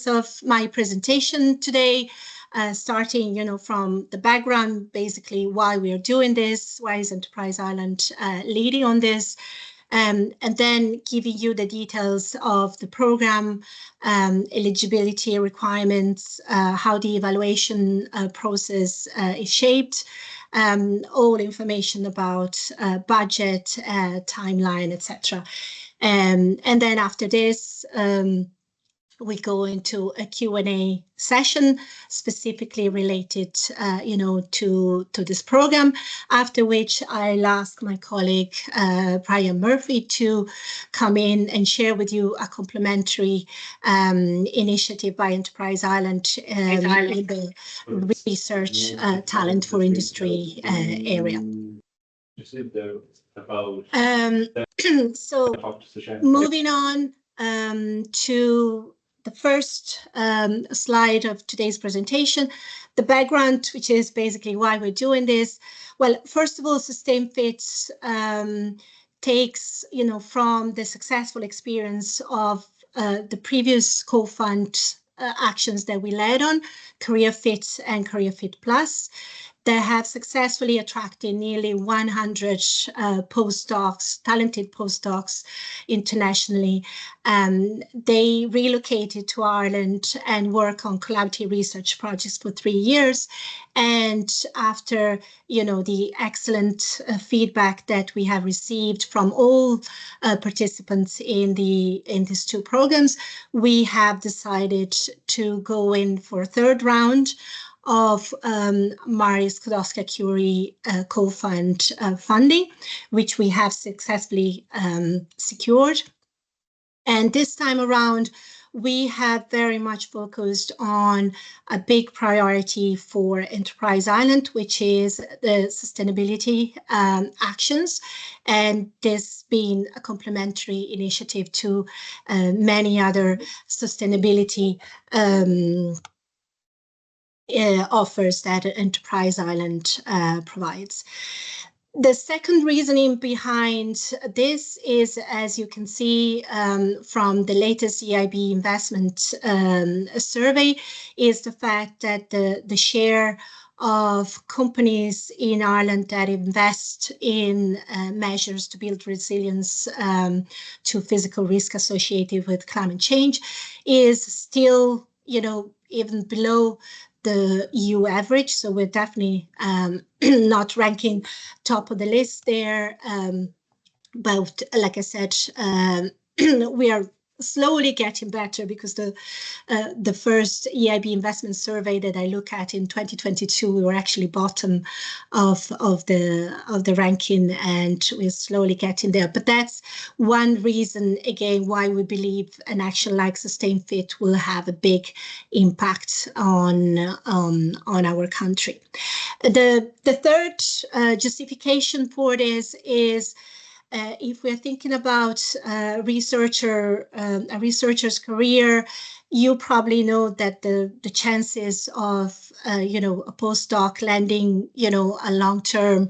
of my presentation today, starting, from the background, basically why we are doing this, why is Enterprise Ireland leading on this, and then giving you the details of the program, eligibility requirements, how the evaluation process is shaped, all information about budget, timeline, etc. And then after this, we go into a Q&A session specifically related, to this program, after which I'll ask my colleague, Brian Murphy, to come in and share with you a complementary initiative by Enterprise Ireland in the research talent for industry area. So moving on to the first slide of today's presentation, the background, which is basically why we're doing this. Well, first of all, SustainFit takes, from the successful experience of the previous co-fund actions that we led on, Career Fit and Career Fit Plus. They have successfully attracted nearly 100 postdocs, talented postdocs internationally. They relocated to Ireland and work on collaborative research projects for 3 years. And after, the excellent feedback that we have received from all participants in these two programs, we have decided to go in for a third round of Marie Skłodowska-Curie co-fund funding, which we have successfully secured. And this time around, we have very much focused on a big priority for Enterprise Ireland, which is the sustainability actions, and this being a complementary initiative to many other sustainability offers that Enterprise Ireland provides. The second reasoning behind this is, as you can see from the latest EIB investment survey, is the fact that the share of companies in Ireland that invest in measures to build resilience to physical risk associated with climate change is still, even below the EU average. So we're definitely not ranking top of the list there. But like I said, we are slowly getting better, because the first EIB investment survey that I look at in 2022, we were actually bottom of the ranking, and we're slowly getting there. But that's one reason, again, why we believe an action like SustainFit will have a big impact on our country. The third justification for this is, if we're thinking about a researcher's career, you probably know that the chances of a postdoc landing a long-term,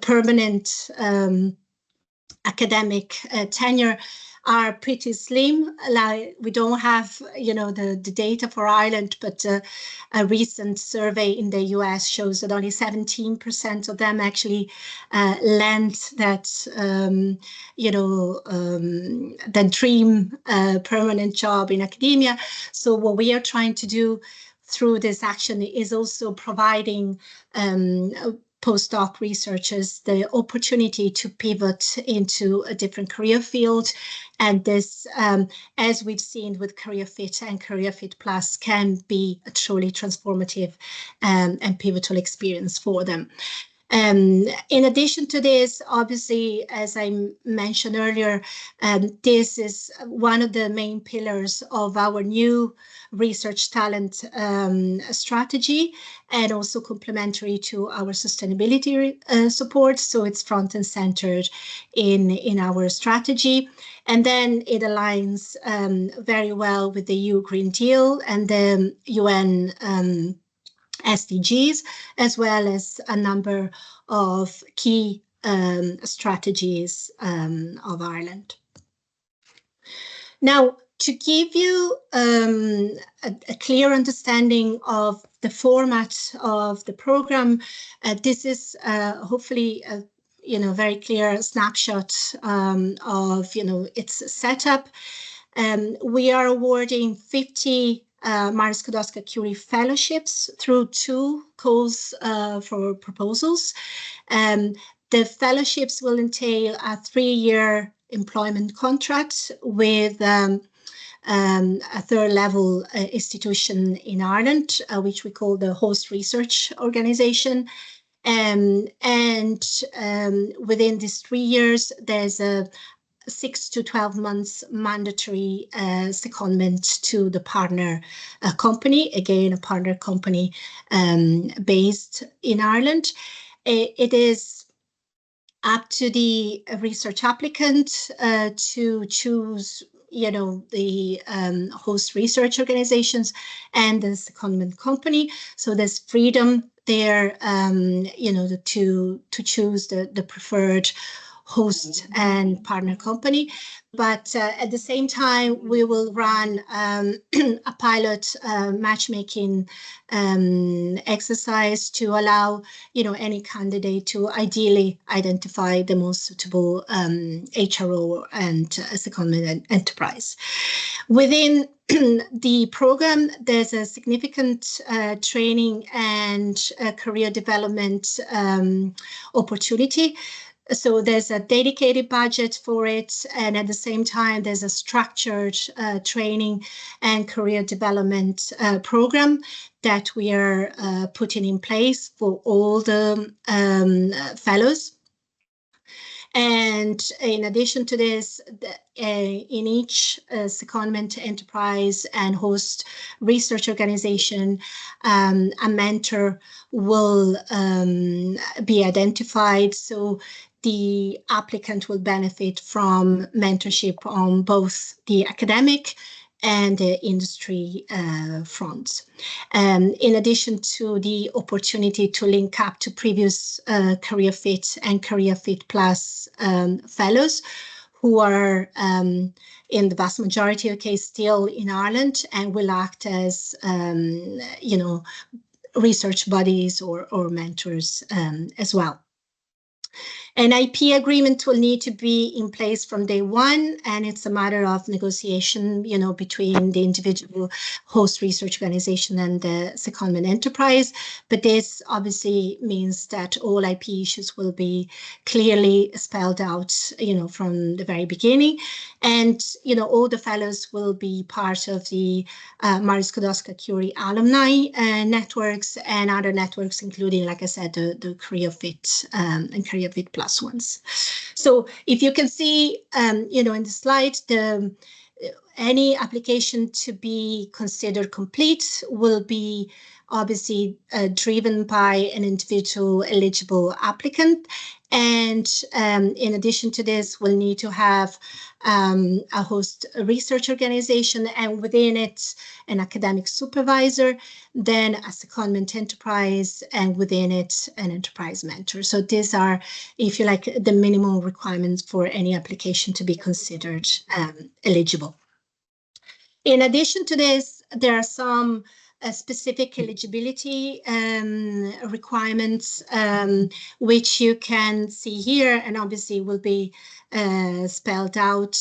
permanent academic tenure are pretty slim. Like, we don't have the data for Ireland, but a recent survey in the US shows that only 17% of them actually land that that dream permanent job in academia. So what we are trying to do through this action is also providing postdoc researchers the opportunity to pivot into a different career field. And this, as we've seen with Career Fit and Career Fit Plus, can be a truly transformative and pivotal experience for them. In addition to this, obviously, as I mentioned earlier, this is one of the main pillars of our new research talent strategy, and also complementary to our sustainability support. So it's front and centered in our strategy. And then it aligns very well with the EU Green Deal and the UN SDGs, as well as a number of key strategies of Ireland. Now, To give you a clear understanding of the format of the program, this is hopefully a very clear snapshot of its setup. We are awarding 50 Marie Skłodowska-Curie fellowships through 2 calls for proposals. The fellowships will entail a 3-year employment contract with a third-level institution in Ireland, which we call the Host Research Organisation. And within these 3 years, there's a 6 to 12 months mandatory secondment to the partner company, again, a partner company based in Ireland. It is up to the research applicant to choose the host research organizations and the secondment company. So there's freedom there, to choose the preferred host and partner company. But at the same time, we will run a pilot matchmaking exercise to allow any candidate to ideally identify the most suitable HRO and secondment enterprise. Within the program, there's a significant training and career development opportunity. So there's a dedicated budget for it, and at the same time, there's a structured training and career development program that we are putting in place for all the fellows. And in addition to this, in each secondment enterprise and host research organization, a mentor will be identified. So the applicant will benefit from mentorship on both the academic and the industry fronts. In addition to the opportunity to link up to previous Career Fit and Career Fit Plus fellows who are in the vast majority of cases still in Ireland and will act as research buddies or mentors as well. An IP agreement will need to be in place from day one, and it's a matter of negotiation, between the individual host research organization and the secondment enterprise. But this obviously means that all IP issues will be clearly spelled out, from the very beginning. And, all the fellows will be part of the Marie Skłodowska-Curie alumni networks and other networks, including, like I said, the Career Fit and Career Fit Plus ones. So if you can see, in the slide, any application to be considered complete will be obviously driven by an individual eligible applicant. And in addition to this, we'll need to have a host research organization, and within it, an academic supervisor, then a secondment enterprise, and within it, an enterprise mentor. So these are, if you like, the minimum requirements for any application to be considered eligible. In addition to this, there are some specific eligibility requirements, which you can see here, and obviously will be spelled out.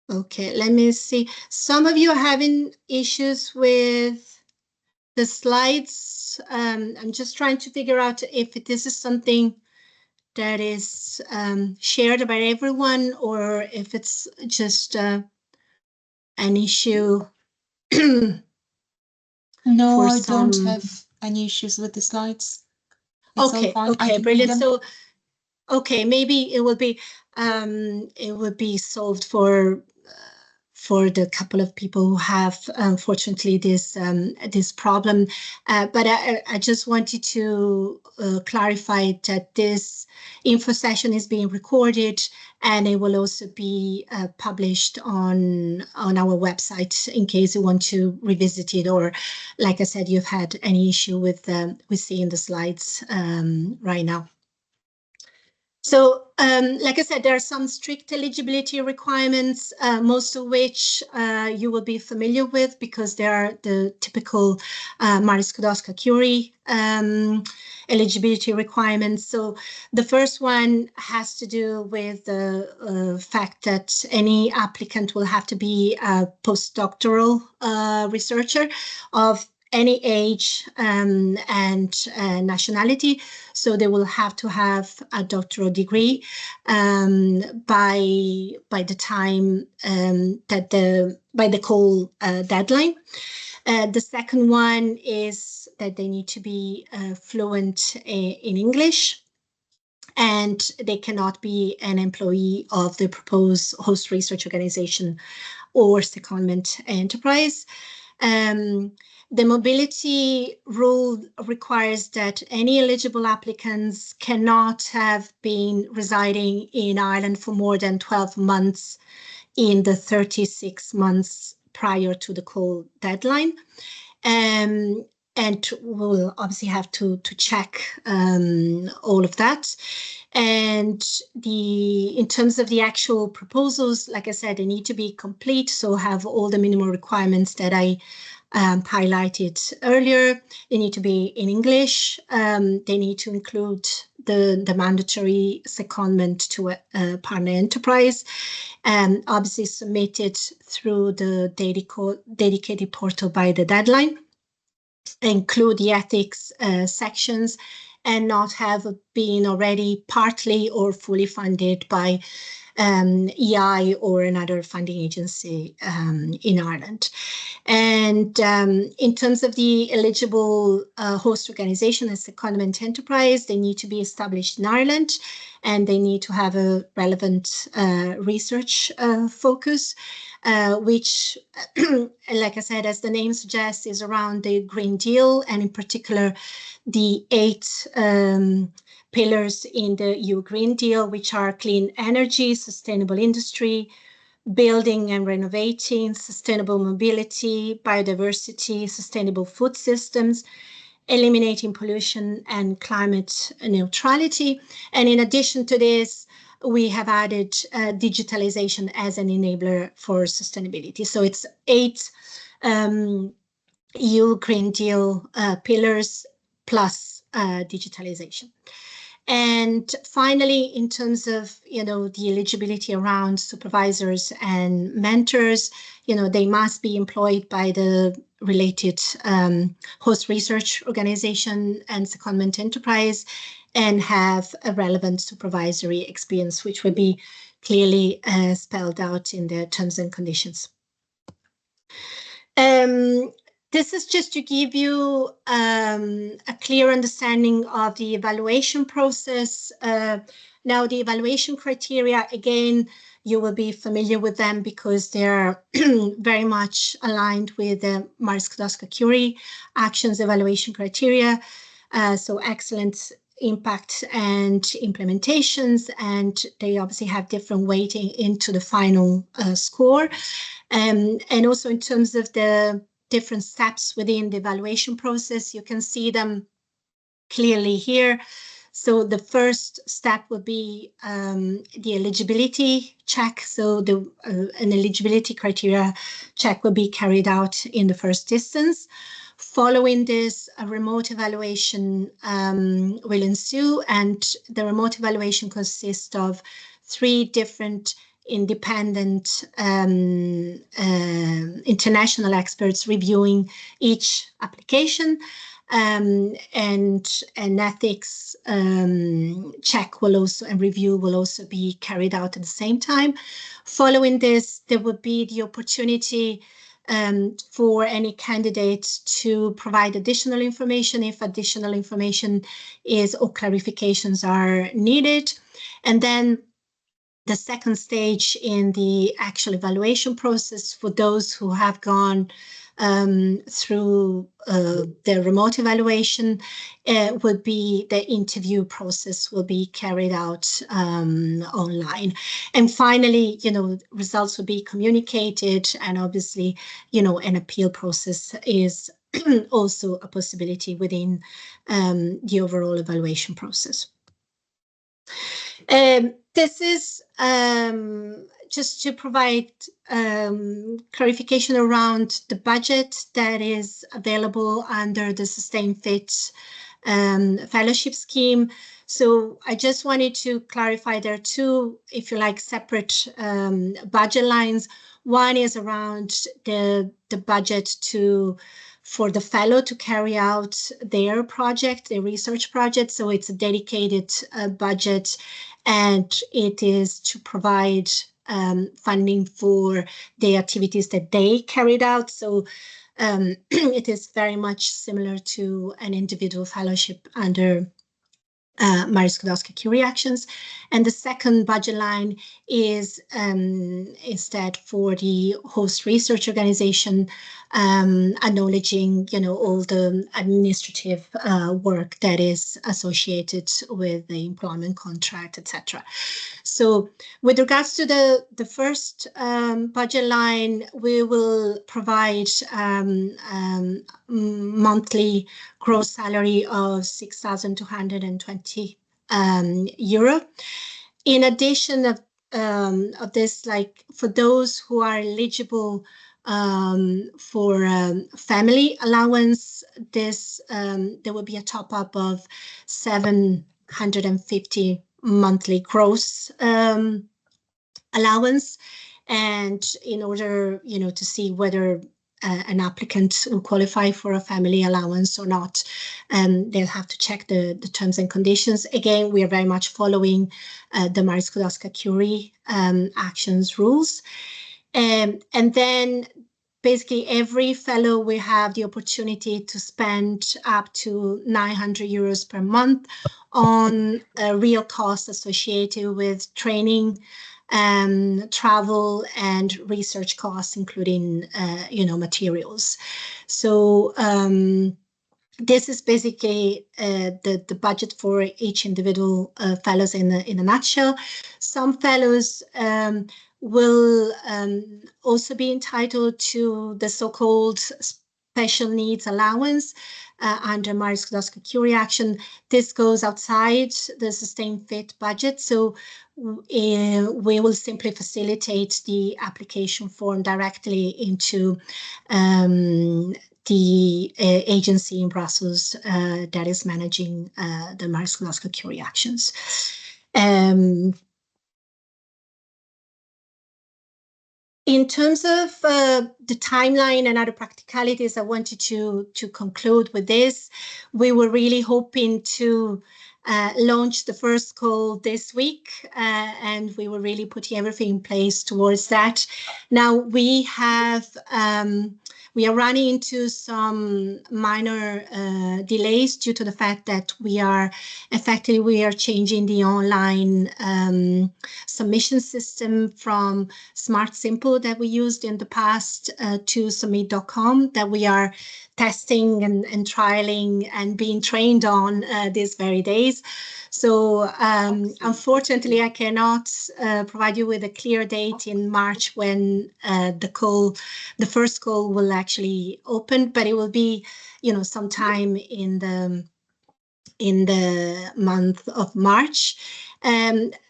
Okay, let me see. Some of you are having issues with the slides. I'm just trying to figure out if this is something that is shared by everyone, or if it's just an issue. No, I don't have any issues with the slides. It's okay, okay, brilliant. So, okay, maybe it will be solved for the couple of people who have, unfortunately, this problem. But I just wanted to clarify that this info session is being recorded, and it will also be published on our website in case you want to revisit it, or, like I said, you've had any issue with seeing the slides right now. So, like I said, there are some strict eligibility requirements, most of which you will be familiar with because they are the typical Marie Skłodowska-Curie eligibility requirements. So the first one has to do with the fact that any applicant will have to be a postdoctoral researcher of any age and nationality. So they will have to have a doctoral degree by the time by the call deadline. The second one is that they need to be fluent in English, and they cannot be an employee of the proposed host research organization or secondment enterprise. The mobility rule requires that any eligible applicants cannot have been residing in Ireland for more than 12 months in the 36 months prior to the call deadline. And we'll obviously have to check all of that. And in terms of the actual proposals, like I said, they need to be complete, so have all the minimum requirements that I highlighted earlier. They need to be in English. They need to include the mandatory secondment to a partner enterprise, and obviously submitted through the dedicated portal by the deadline. Include the ethics sections, and not have been already partly or fully funded by EI or another funding agency in Ireland. And in terms of the eligible host organization as a secondment enterprise, they need to be established in Ireland, and they need to have a relevant research focus, which, like I said, as the name suggests, is around the Green Deal, and in particular, the 8 pillars in the EU Green Deal, which are clean energy, sustainable industry, building and renovating, sustainable mobility, biodiversity, sustainable food systems, eliminating pollution, and climate neutrality. And in addition to this, we have added digitalization as an enabler for sustainability. So it's 8 EU Green Deal pillars plus digitalization. And finally, in terms of, the eligibility around supervisors and mentors, they must be employed by the related host research organization and secondment enterprise, and have a relevant supervisory experience, which will be clearly spelled out in the terms and conditions. This is just to give you a clear understanding of the evaluation process. Now, the evaluation criteria, again, you will be familiar with them because they're very much aligned with the Marie Skłodowska-Curie actions evaluation criteria. So excellence, impact, and implementations, and they obviously have different weighting into the final score. And also in terms of the different steps within the evaluation process, you can see them clearly here. So the first step would be the eligibility check. So an eligibility criteria check will be carried out in the first instance. Following this, a remote evaluation will ensue, and the remote evaluation consists of 3 different independent international experts reviewing each application, and an ethics check will also, and review will also be carried out at the same time. Following this, there would be the opportunity for any candidate to provide additional information if additional information is or clarifications are needed. And then the second stage in the actual evaluation process for those who have gone through the remote evaluation would be the interview process will be carried out online. And finally, results will be communicated, and obviously, an appeal process is also a possibility within the overall evaluation process. This is just to provide clarification around the budget that is available under the Sustain Fit fellowship scheme. So I just wanted to clarify there are two, if you like, separate budget lines. One is around the budget for the fellow to carry out their project, their research project. So it's a dedicated budget, and it is to provide funding for the activities that they carried out. So it is very much similar to an individual fellowship under Marie Skłodowska-Curie Actions. And the second budget line is instead for the host research organization, acknowledging, all the administrative work that is associated with the employment contract, etc. So with regards to the first budget line, we will provide monthly gross salary of 6,220 euro. In addition of this, like for those who are eligible for family allowance, this there will be a top up of 750 monthly gross allowance. And in order, to see whether an applicant will qualify for a family allowance or not, they'll have to check the terms and conditions. Again, we are very much following the Marie Skłodowska-Curie actions rules. And then basically every fellow will have the opportunity to spend up to 900 euros per month on real costs associated with training, travel, and research costs, including materials. So this is basically the budget for each individual fellows in a nutshell. Some fellows will also be entitled to the so-called special needs allowance under Marie Skłodowska-Curie Action. This goes outside the Sustain Fit budget, so we will simply facilitate the application form directly into the agency in Brussels that is managing the Marie Skłodowska-Curie Actions. In terms of the timeline and other practicalities, I wanted to conclude with this. We were really hoping to launch the first call this week, and we were really putting everything in place towards that. Now we are running into some minor delays due to the fact that we are changing the online submission system from Smart Simple that we used in the past to Submit.com, that we are testing and trialing and being trained on these very days. So unfortunately, I cannot provide you with a clear date in March when the first call will actually open, but it will be, sometime in the month of March.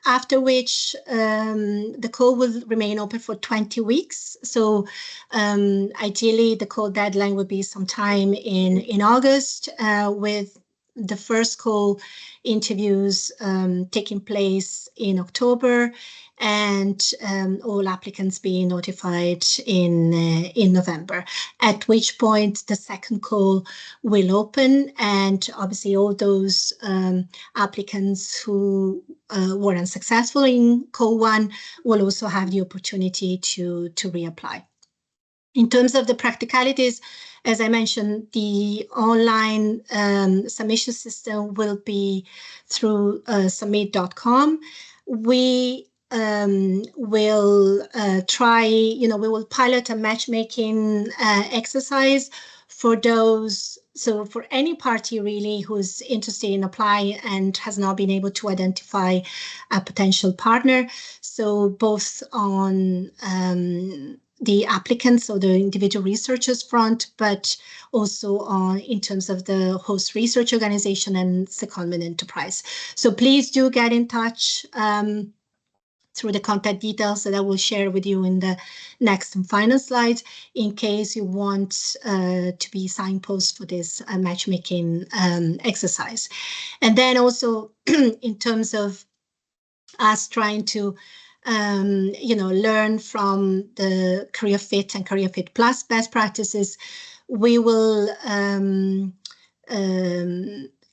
After which the call will remain open for 20 weeks. So ideally, the call deadline would be sometime in August, with the first call interviews taking place in October, and all applicants being notified in November, at which point the second call will open, and obviously all those applicants who were unsuccessful in call one will also have the opportunity to reapply. In terms of the practicalities, as I mentioned, the online submission system will be through Submit.com. We will we will pilot a matchmaking exercise for those. So for any party really who's interested in applying and has not been able to identify a potential partner. So both on the applicants or the individual researchers front, but also in terms of the host research organization and secondment enterprise. So please do get in touch through the contact details that I will share with you in the next and final slides, in case you want to be signpost for this matchmaking exercise. And then also in terms of us trying to learn from the Career Fit and Career Fit Plus best practices, we will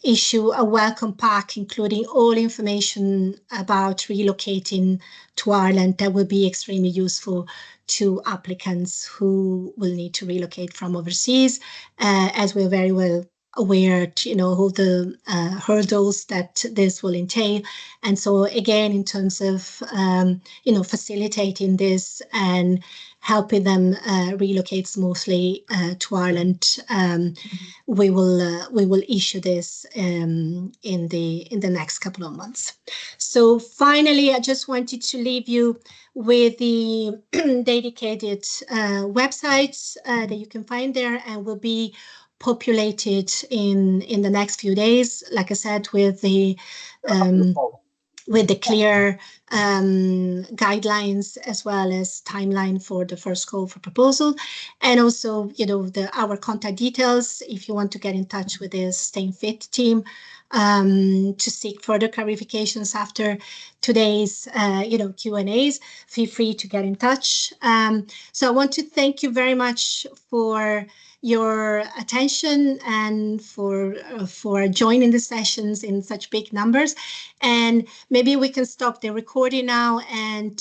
issue a welcome pack, including all information about relocating to Ireland that will be extremely useful to applicants who will need to relocate from overseas, as we're very well aware, all the hurdles that this will entail. And so again, in terms of, facilitating this and helping them relocate smoothly to Ireland, we will issue this in the next couple of months. So finally, I just wanted to leave you with the dedicated websites that you can find there, and will be populated in the next few days, like I said, with the clear guidelines as well as timeline for the first call for proposal, and also our contact details if you want to get in touch with the Staying Fit team to seek further clarifications after today's Q&As. Feel free to get in touch. So I want to thank you very much for your attention and for joining the sessions in such big numbers. And maybe we can stop the recording now and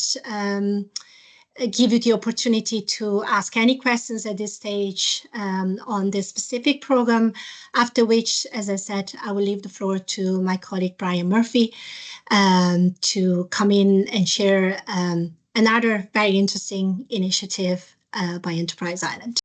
give you the opportunity to ask any questions at this stage on this specific program, after which, as I said, I will leave the floor to my colleague Brian Murphy to come in and share another very interesting initiative by Enterprise Ireland.